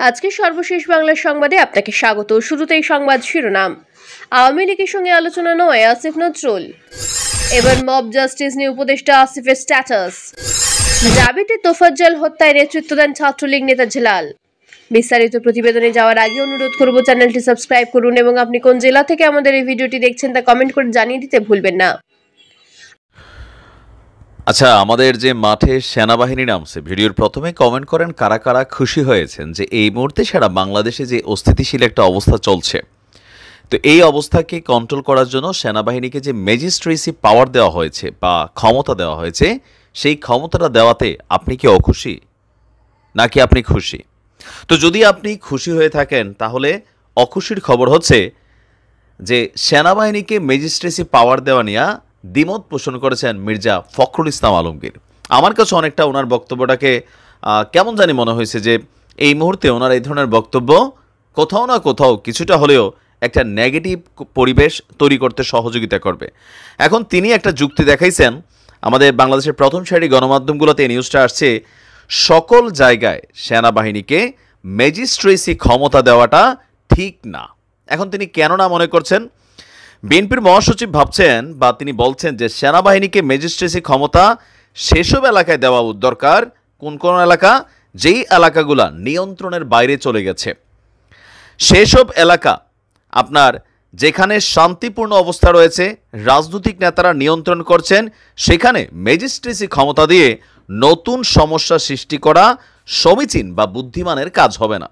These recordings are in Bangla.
আজকে সর্বশেষ বাংলা সংবাদে আপনাকে স্বাগত। শুরুতেই সংবাদ শিরোনাম। আওয়ামী লীগের সঙ্গে আলোচনা নয় আসিফ নজরুল। এবার মব জাস্টিস নিয়ে উপদেষ্টা আসিফের স্ট্যাটাস। জাবিতে তোফাজ্জল হত্যায় নেতৃত্ব দেন ছাত্রলীগ নেতা জেলাল। বিস্তারিত প্রতিবেদনে যাওয়ার আগে অনুরোধ করব চ্যানেলটি সাবস্ক্রাইব করুন এবং আপনি কোন জেলা থেকে আমাদের এই ভিডিওটি দেখছেন তা কমেন্ট করে জানিয়ে দিতে ভুলবেন না। আচ্ছা, আমাদের যে মাঠে সেনাবাহিনী নামছে, ভিডিওর প্রথমে কমেন্ট করেন কারা কারা খুশি হয়েছেন যে এই মুহূর্তে সারা বাংলাদেশে যে অস্থিতিশীল একটা অবস্থা চলছে, তো এই অবস্থাকে কন্ট্রোল করার জন্য সেনাবাহিনীকে যে ম্যাজিস্ট্রেসি পাওয়ার দেওয়া হয়েছে বা ক্ষমতা দেওয়া হয়েছে, সেই ক্ষমতাটা দেওয়াতে আপনি কি অখুশি নাকি আপনি খুশি? তো যদি আপনি খুশি হয়ে থাকেন তাহলে অখুশির খবর হচ্ছে যে সেনাবাহিনীকে ম্যাজিস্ট্রেসি পাওয়ার দেওয়া নিয়ে দ্বিমত পোষণ করেছেন মির্জা ফখরুল ইসলাম আলমগীর। আমার কাছে অনেকটা ওনার বক্তব্যটাকে কেমন জানি মনে হয়েছে যে এই মুহূর্তে ওনার এই ধরনের বক্তব্য কোথাও না কোথাও কিছুটা হলেও একটা নেগেটিভ পরিবেশ তৈরি করতে সহযোগিতা করবে। এখন তিনি একটা যুক্তি দেখাইছেন, আমাদের বাংলাদেশের প্রথম সারি গণমাধ্যমগুলোতে এই নিউজটা আসছে, সকল জায়গায় সেনাবাহিনীকে ম্যাজিস্ট্রেসি ক্ষমতা দেওয়াটা ঠিক না। এখন তিনি কেন না মনে করছেন? বিএনপির মহাসচিব ভাবছেন বা তিনি বলছেন যে সেনাবাহিনীকে ম্যাজিস্ট্রেসি ক্ষমতা সেসব এলাকায় দেওয়া দরকার। কোন কোন এলাকা? যেই এলাকাগুলা নিয়ন্ত্রণের বাইরে চলে গেছে, সেসব এলাকা আপনার যেখানে শান্তিপূর্ণ অবস্থা রয়েছে, রাজনৈতিক নেতারা নিয়ন্ত্রণ করছেন, সেখানে ম্যাজিস্ট্রেসি ক্ষমতা দিয়ে নতুন সমস্যা সৃষ্টি করা সমীচীন বা বুদ্ধিমানের কাজ হবে না।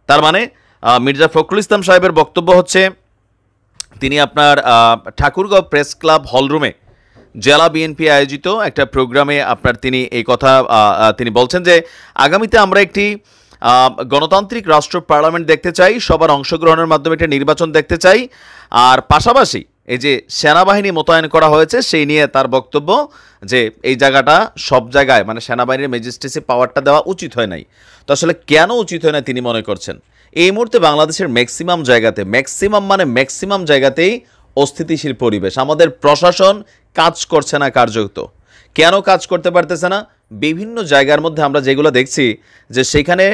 তার মানে মির্জা ফখরুল ইসলাম সাহেবের বক্তব্য হচ্ছে, তিনি আপনার ঠাকুরগাঁও প্রেস ক্লাব হলরুমে জেলা বিএনপি আয়োজিত একটা প্রোগ্রামে আপনার তিনি এই কথা তিনি বলছেন যে আগামীতে আমরা একটি গণতান্ত্রিক রাষ্ট্র পার্লামেন্ট দেখতে চাই, সবার অংশগ্রহণের মাধ্যমে একটা নির্বাচন দেখতে চাই, আর পাশাপাশি এই যে সেনাবাহিনী মোতায়েন করা হয়েছে সেই নিয়ে তার বক্তব্য যে এই জায়গাটা সব জায়গায় মানে সেনাবাহিনীর ম্যাজিস্ট্রেসি পাওয়ারটা দেওয়া উচিত হয় নাই। তো আসলে কেন উচিত হয় না তিনি মনে করছেন? এই মুহূর্তে বাংলাদেশের ম্যাক্সিমাম জায়গাতেই অস্থিতিশীল পরিবেশ। আমাদের প্রশাসন কাজ করছে না কার্যত। কেন কাজ করতে পারতেছে না? বিভিন্ন জায়গার মধ্যে আমরা যেগুলো দেখছি যে সেখানে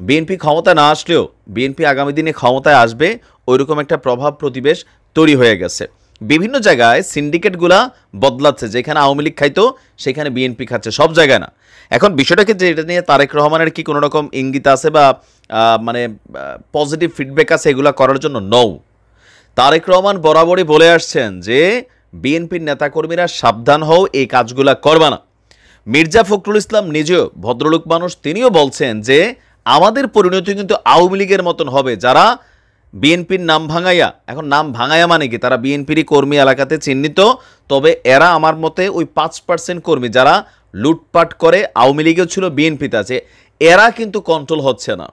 বিএনপি ক্ষমতা না আসলেও বিএনপি আগামী দিনে ক্ষমতায় আসবে ওইরকম একটা প্রভাব প্রতিবেশ তৈরি হয়ে গেছে। বিভিন্ন জায়গায় সিন্ডিকেটগুলা বদলাচ্ছে, যেখানে আওয়ামী লীগ খাইতো সেখানে বিএনপি খাচ্ছে, সব জায়গায় না। এখন বিষয়টাকে যে এটা নিয়ে তারেক রহমানের কি কোনো রকম ইঙ্গিত আছে বা মানে পজিটিভ ফিডব্যাক আছে এগুলা করার জন্য নও। তারেক রহমান বরাবরই বলে আসছেন যে বিএনপির নেতাকর্মীরা সাবধান হও, এই কাজগুলা করবা না। মির্জা ফখরুল ইসলাম নিজেও ভদ্রলোক মানুষ, তিনিও বলছেন যে আমাদের পরিণতি কিন্তু আওয়ামী লীগের মতন হবে, যারা বিএনপির নাম ভাঙাইয়া, এখন নাম ভাঙাইয়া মানে কি, তারা বিএনপিরই কর্মী এলাকাতে চিহ্নিত, তবে এরা আমার মতে ওই 5% কর্মী যারা লুটপাট করে, আওয়ামী লীগেও ছিল বিএনপিতে আছে, এরা কিন্তু কন্ট্রোল হচ্ছে না।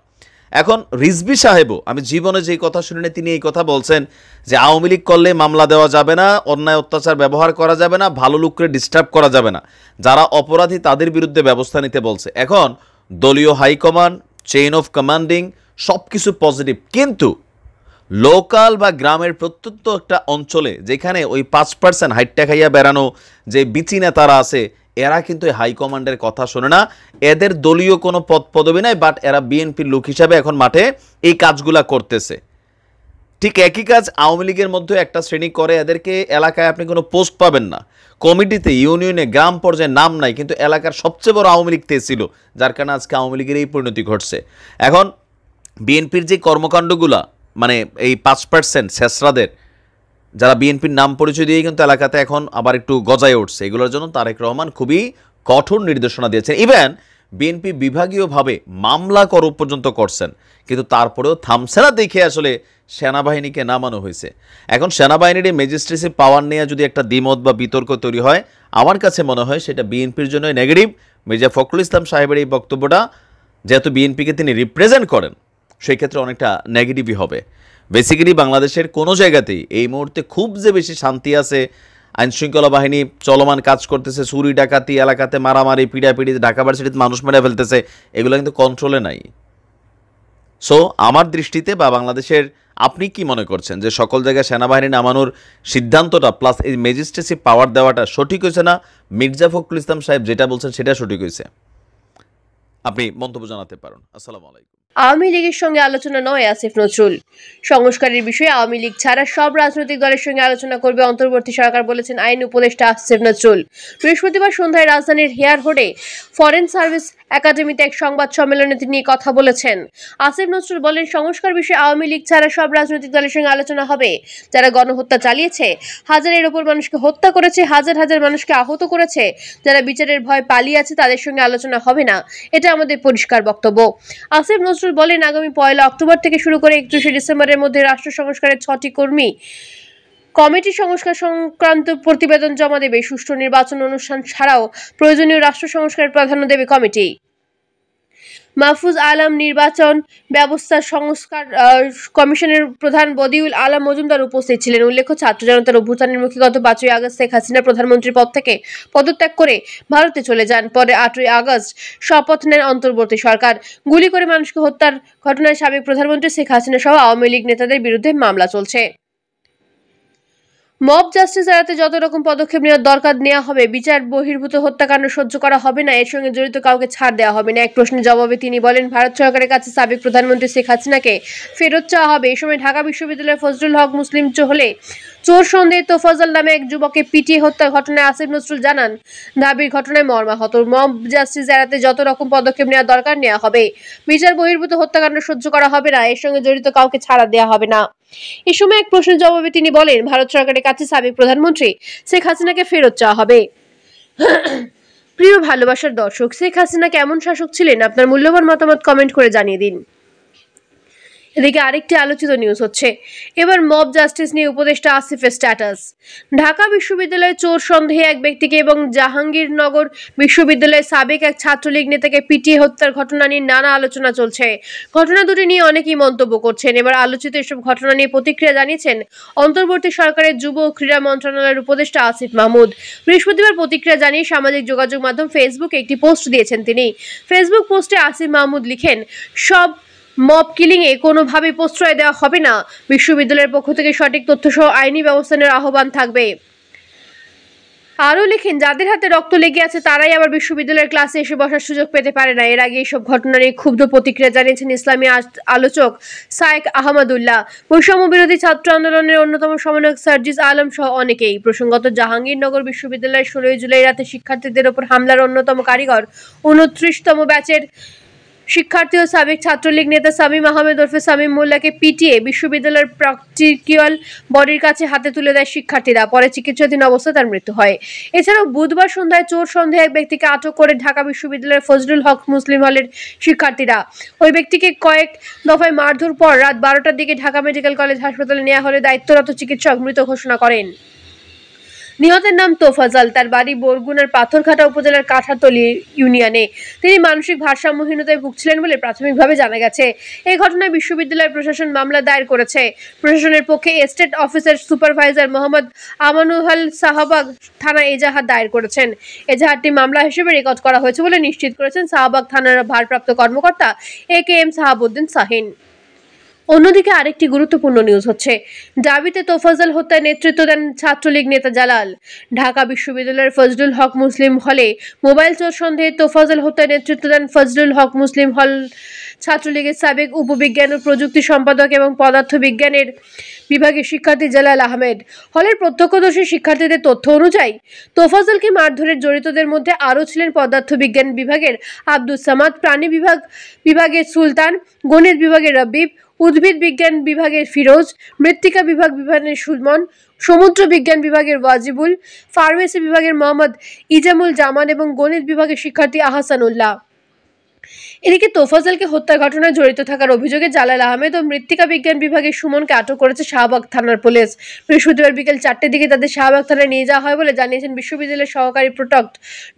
এখন রিজভী সাহেবও আমি জীবনে যেই কথা শুনিনি, তিনি এই কথা বলছেন যে আওয়ামী লীগ করলে মামলা দেওয়া যাবে না, অন্যায় অত্যাচার ব্যবহার করা যাবে না, ভালো লোককে ডিস্টার্ব করা যাবে না, যারা অপরাধী তাদের বিরুদ্ধে ব্যবস্থা নিতে বলছে। এখন দলীয় হাইকমান্ড, চেইন অফ কমান্ডিং সব কিছু পজিটিভ, কিন্তু লোকাল বা গ্রামের প্রত্যন্ত একটা অঞ্চলে যেখানে ওই 5% হাইট্টা খাইয়া বেড়ানো যে বিচি নেতারা আছে, এরা কিন্তু হাইকমান্ডের কথা শোনে না, এদের দলীয় কোনো পদ পদবি নাই, বাট এরা বিএনপির লোক হিসাবে এখন মাঠে এই কাজগুলা করতেছে। ঠিক একই কাজ আওয়ামী লীগের মধ্যে একটা শ্রেণী করে, এদেরকে এলাকায় আপনি কোনো পোস্ট পাবেন না, কমিটিতে, ইউনিয়নে, গ্রাম পর্যায়ে নাম নাই, কিন্তু এলাকার সবচেয়ে বড় আওয়ামী লীগ ছিল, যার কারণে আজকে আওয়ামী লীগের এই পরিণতি ঘটছে। এখন বিএনপির যে কর্মকাণ্ডগুলা মানে এই 5% শেষরাদের, যারা বিএনপির নাম পরিচয় দিয়ে কিন্তু এলাকাতে এখন আবার একটু গজায় উঠছে, এগুলোর জন্য তারেক রহমান খুবই কঠোর নির্দেশনা দিয়েছেন। ইভেন বিএনপি বিভাগীয়ভাবে মামলা করো পর্যন্ত করছেন, কিন্তু তারপরেও থামছে না দেখে আসলে সেনাবাহিনীকে নামানো হয়েছে। এখন সেনাবাহিনীর এই ম্যাজিস্ট্রেসি পাওয়ার নিয়ে যদি একটা দ্বিমত বা বিতর্ক তৈরি হয়, আমার কাছে মনে হয় সেটা বিএনপির জন্য নেগেটিভ। মির্জা ফখরুল ইসলাম সাহেবের এই বক্তব্যটা যেহেতু বিএনপিকে তিনি রিপ্রেজেন্ট করেন, সেই ক্ষেত্রে অনেকটা নেগেটিভই হবে। বেসিক্যালি বাংলাদেশের কোনো জায়গাতেই এই মুহূর্তে খুব যে বেশি শান্তি আছে, আইনশৃঙ্খলা বাহিনী চলমান কাজ করতেছে, চুরি ডাকাতি, এলাকাতে মারামারি, পিড়াপিড়ি, ঢাকা ভার্সিটিতে মানুষ মেরে ফেলতেছে, এগুলো কিন্তু কন্ট্রোলে নাই। সো আমার দৃষ্টিতে বা বাংলাদেশের আপনি কি মনে করছেন যে সকল জায়গায় সেনাবাহিনী নামানোর সিদ্ধান্তটা প্লাস এই ম্যাজিস্ট্রেসি পাওয়ার দেওয়াটা সঠিক হয়েছে না মির্জা ফখরুল ইসলাম সাহেব যেটা বলছেন সেটা সঠিক হয়েছে? আপনি মন্তব্য জানাতে পারেন। আসসালামু আলাইকুম। আওয়ামী লীগের সঙ্গে আলোচনা নয় আসিফ নজরুল। সংস্কারের বিষয়ে আওয়ামী লীগ ছাড়া সব রাজনৈতিক দলের সঙ্গে আলোচনা করবে অন্তর্বর্তী সরকার, বলেছেন আইন উপদেষ্টা আসিফ নজরুল। বৃহস্পতিবার সন্ধ্যায় রাজধানীর হেয়ারহোডে ফরেন সার্ভিস একাডেমিতে এক সংবাদ সম্মেলনে তিনি কথা বলেছেন। আসিফ নজরুল বলেন, সংস্কার বিষয়ে আওয়ামী লীগ ছাড়া সব রাজনৈতিক দলের সঙ্গে আলোচনা হবে। যারা গণহত্যা চালিয়েছে, হাজারের ওপর মানুষকে হত্যা করেছে, হাজার হাজার মানুষকে আহত করেছে, যারা বিচারের ভয় পালিয়ে আছে, তাদের সঙ্গে আলোচনা হবে না, এটা আমাদের পরিষ্কার বক্তব্য। আসিফ নজরুল বলেন, আগামী 1 অক্টোবর থেকে শুরু করে 31 ডিসেম্বরের মধ্যে রাষ্ট্র সংস্কারের 6টি কমিটি সংস্কার সংক্রান্ত প্রতিবেদন জমা দেবে। সুষ্ঠু নির্বাচন অনুষ্ঠান ছাড়াও প্রয়োজনীয় রাষ্ট্র সংস্কারের প্রাধান্য দেবে কমিটি। মাহফুজ আলম নির্বাচন ব্যবস্থা সংস্কার কমিশনের প্রধান বদিউল আলম মজুমদার উপস্থিত ছিলেন। উল্লেখ্য, ছাত্র জনতার অভ্যুত্থানের মুখে গত 5ই আগস্ট শেখ হাসিনা প্রধানমন্ত্রীর পদ থেকে পদত্যাগ করে ভারতে চলে যান। পরে 8ই আগস্ট শপথ নেন অন্তর্বর্তী সরকার। গুলি করে মানুষকে হত্যার ঘটনায় সাবেক প্রধানমন্ত্রী শেখ হাসিনা সহ আওয়ামী লীগ নেতাদের বিরুদ্ধে মামলা চলছে। মব জাস্টিস এড়াতে যত রকম পদক্ষেপ নেওয়ার দরকার নেওয়া হবে। বিচার বহির্ভূত হত্যাকাণ্ড সহ্য করা হবে না, এর সঙ্গে জড়িত কাউকে ছাড় দেওয়া হবে না। এক প্রশ্নের জবাবে তিনি বলেন, ভারত সরকারের কাছে সাবেক প্রধানমন্ত্রী শেখ হাসিনাকে ফেরত চাওয়া হবে। এই সময় ঢাকা বিশ্ববিদ্যালয়ের ফজলুল হক মুসলিম হলে চোর সন্দেহে তোফাজ্জল নামে এক যুবককে পিটিয়ে হত্যার ঘটনায় আসিফ নজরুল জানান, দাবির ঘটনায় মর্মাহত। মব জাস্টিস এড়াতে যত রকম পদক্ষেপ নেওয়া দরকার নেওয়া হবে। বিচার বহির্ভূত হত্যাকাণ্ড সহ্য করা হবে না, এর সঙ্গে জড়িত কাউকে ছাড়া দেওয়া হবে না। এ সময় এক প্রশ্নের জবাবে তিনি বলেন, ভারত সরকারের কাছে সাবেক প্রধানমন্ত্রী শেখ হাসিনাকে ফেরত চাওয়া হবে। প্রিয় ভালোবাসার দর্শক, শেখ হাসিনা কেমন শাসক ছিলেন? আপনার মূল্যবান মতামত কমেন্ট করে জানিয়ে দিন। এদিকে আরেকটি আলোচিত নিউজ হচ্ছে, এবার মব জাস্টিস নিয়ে উপদেষ্টা আসিফের স্ট্যাটাস। ঢাকা বিশ্ববিদ্যালয়ে চোর সন্দেহে এক ব্যক্তিকে এবং জাহাঙ্গীরনগর বিশ্ববিদ্যালয়ের সাবেক এক ছাত্রলীগ নেতাকে পিটিয়ে হত্যার ঘটনা নিয়ে নানা আলোচনা চলছে। ঘটনা দুটি নিয়ে অনেকেই মন্তব্য করছেন। এবার আলোচিত এসব ঘটনা নিয়ে প্রতিক্রিয়া জানিয়েছেন অন্তর্বর্তী সরকারের যুব ও ক্রীড়া মন্ত্রণালয়ের উপদেষ্টা আসিফ মাহমুদ। বৃহস্পতিবার প্রতিক্রিয়া জানিয়ে সামাজিক যোগাযোগ মাধ্যম ফেসবুকে একটি পোস্ট দিয়েছেন তিনি। ফেসবুক পোস্টে আসিফ মাহমুদ লিখেন, সব মব কিলিংয়ে কোনোভাবেই প্রশ্রয় দেওয়া হবে না। বিশ্ববিদ্যালয়ের পক্ষ থেকে সঠিক তথ্যসহ আইনি ব্যবস্থা নেওয়ার আহ্বান থাকবে। আরও লিখেন, যাদের হাতে রক্ত লেগে আছে তারাই আবার বিশ্ববিদ্যালয়ের ক্লাসে এসে বসার সুযোগ পেতে পারে না। এর আগে এইসব ঘটনা নিয়ে ক্ষুব্ধ প্রতিক্রিয়া জানিয়েছেন ইসলামী আলোচক শায়েখ আহমদুল্লাহ, বৈষম্য বিরোধী ছাত্র আন্দোলনের অন্যতম সমন্বয়ক সার্জিস আলম সহ অনেকেই। প্রসঙ্গত, জাহাঙ্গীরনগর বিশ্ববিদ্যালয়ের 16 জুলাই রাতে শিক্ষার্থীদের ওপর হামলার অন্যতম কারিগর 29তম ব্যাচের শিক্ষার্থী ও সাবেক ছাত্রলীগ নেতা সামিম আহমেদ ওরফে সামিম মোল্লাকে পিটিয়ে বিশ্ববিদ্যালয়ের প্র্যাকটিক্যাল বডির কাছে হাতে তুলে দেয় শিক্ষার্থীরা। পরে চিকিৎসাধীন অবস্থায় তার মৃত্যু হয়। এছাড়াও বুধবার সন্ধ্যায় চোর সন্দেহে এক ব্যক্তিকে আটক করে ঢাকা বিশ্ববিদ্যালয়ের ফজলুল হক মুসলিম হলের শিক্ষার্থীরা। ওই ব্যক্তিকে কয়েক দফায় মারধর পর রাত 12টার দিকে ঢাকা মেডিকেল কলেজ হাসপাতালে নেওয়া হলে দায়িত্বরত চিকিৎসক মৃত ঘোষণা করেন। নিহতের নাম তোফাজ্জল, তার বাড়ি বরগুনার পাথরঘাটা উপজেলার কাঠাতলী ইউনিয়নে। তিনি মানসিক ভারসাম্যহীনতায় ভুগছিলেন বলে প্রাথমিকভাবে জানা গেছে। এই ঘটনায় বিশ্ববিদ্যালয় প্রশাসন মামলা দায়ের করেছে। প্রশাসনের পক্ষে এস্টেট অফিসের সুপারভাইজার মোহাম্মদ আমানুল হক শাহবাগ থানায় এজাহার দায়ের করেছেন। এজাহারটি মামলা হিসেবে রেকর্ড করা হয়েছে বলে নিশ্চিত করেছেন শাহবাগ থানার ভারপ্রাপ্ত কর্মকর্তা AKM সাহাবুদ্দিন শাহিন। অন্যদিকে আরেকটি গুরুত্বপূর্ণ নিউজ হচ্ছে, দাবিতে তোফাজ্জল হত্যায় নেতৃত্ব দেন ছাত্রলীগ নেতা জালাল। ঢাকা বিশ্ববিদ্যালয়ের ফজলুল হক মুসলিম হলে মোবাইল চোর সন্দেহে তোফাজ্জল হত্যায় নেতৃত্ব দেন ফজলুল হক মুসলিম হল ছাত্রলীগের সাবেক উপবিজ্ঞান ও প্রযুক্তি সম্পাদক এবং পদার্থবিজ্ঞানের বিভাগের শিক্ষার্থী জালাল আহমেদ। হলের প্রত্যক্ষদর্শী শিক্ষার্থীদের তথ্য অনুযায়ী তোফাজ্জলকে মারধরের জড়িতদের মধ্যে আরও ছিলেন পদার্থবিজ্ঞান বিভাগের আব্দুস সামাদ, প্রাণী বিভাগের সুলতান, গণিত বিভাগের রবিব, উদ্ভিদ বিজ্ঞান বিভাগের ফিরোজ, মৃত্তিকা বিভাগের সুলমন, সমুদ্র বিজ্ঞান বিভাগের ওয়াজিবুল, ফার্মেসি বিভাগের মোহাম্মদ ইজামুল জামান এবং গণিত বিভাগের শিক্ষার্থী আহসানুল্লাহ। এদিকে তোফাজ্জলকে হত্যার ঘটনায় জড়িত থাকার অভিযোগে জালাল আহমেদ ও মৃত্তিকা বিজ্ঞান বিভাগের সুমনকে আটক করেছে শাহবাগ থানার পুলিশ। বৃহস্পতিবার বিকেল 4টার দিকে তাদের শাহবাগ থানায় নিয়ে যাওয়া হয় বলে জানিয়েছেন বিশ্ববিদ্যালয়ের সহকারী প্রক্টর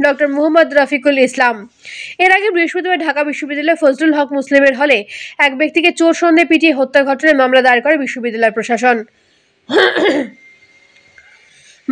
ডক্টর মোহাম্মদ রফিকুল ইসলাম। এর আগে বৃহস্পতিবার ঢাকা বিশ্ববিদ্যালয়ের ফজলুল হক মুসলিমের হলে এক ব্যক্তিকে চোর সন্দেহে পিটিয়ে হত্যার ঘটনায় মামলা দায়ের করে বিশ্ববিদ্যালয় প্রশাসন।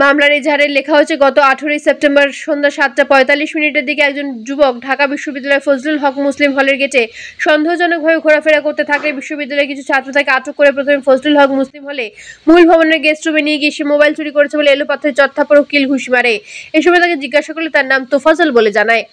মামলার এজাহারে লেখা হয়েছে, গত 18 সেপ্টেম্বর সন্ধ্যা 7:45 দিকে একজন যুবক ঢাকা বিশ্ববিদ্যালয়ের ফজলুল হক মুসলিম হলের গেটে সন্দেহজনকভাবে ঘোরাফেরা করতে থাকলে বিশ্ববিদ্যালয়ের কিছু ছাত্র তাকে আটক করে প্রথমে ফজলুল হক মুসলিম হলে মূল ভবনের গেস্ট রুমে নিয়ে গিয়ে সে মোবাইল চুরি করেছে বলে এলোপাথারি চত্থাপড় ও কিল ঘুষি মারে। এ সময় তাকে জিজ্ঞাসা করলে তার নাম তোফাজ্জল বলে জানায়।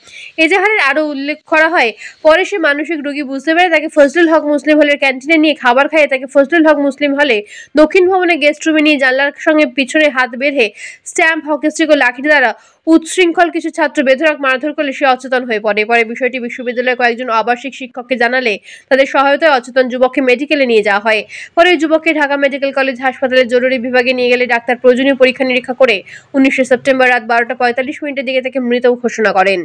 এজাহারের আরও উল্লেখ করা হয়, পরে সে মানসিক রোগী বুঝতে পেরে তাকে ফজলুল হক মুসলিম হলের ক্যান্টিনে নিয়ে খাবার খাইয়ে তাকে ফজলুল হক মুসলিম হলে দক্ষিণ ভবনের গেস্ট রুমে নিয়ে জানলার সঙ্গে পিছনে হাত বেঁধে স্ট্যাম্প, হকি স্টিক ও লাঠি দ্বারা উচ্ছৃঙ্খল কিছু ছাত্র বেধড়ক মারধর করলে সে অচেতন হয়ে পড়ে। পরে বিষয়টি বিশ্ববিদ্যালয়ের কয়েকজন আবাসিক শিক্ষককে জানালে তাদের সহায়তায় অচেতন যুবককে মেডিকেলে নিয়ে যাওয়া হয়। পরে ওই যুবককে ঢাকা মেডিকেল কলেজ হাসপাতালের জরুরি বিভাগে নিয়ে গেলে ডাক্তার প্রয়োজনীয় পরীক্ষা নিরীক্ষা করে 19 সেপ্টেম্বর রাত 12:45 দিকে তাকে মৃত ঘোষণা করেন।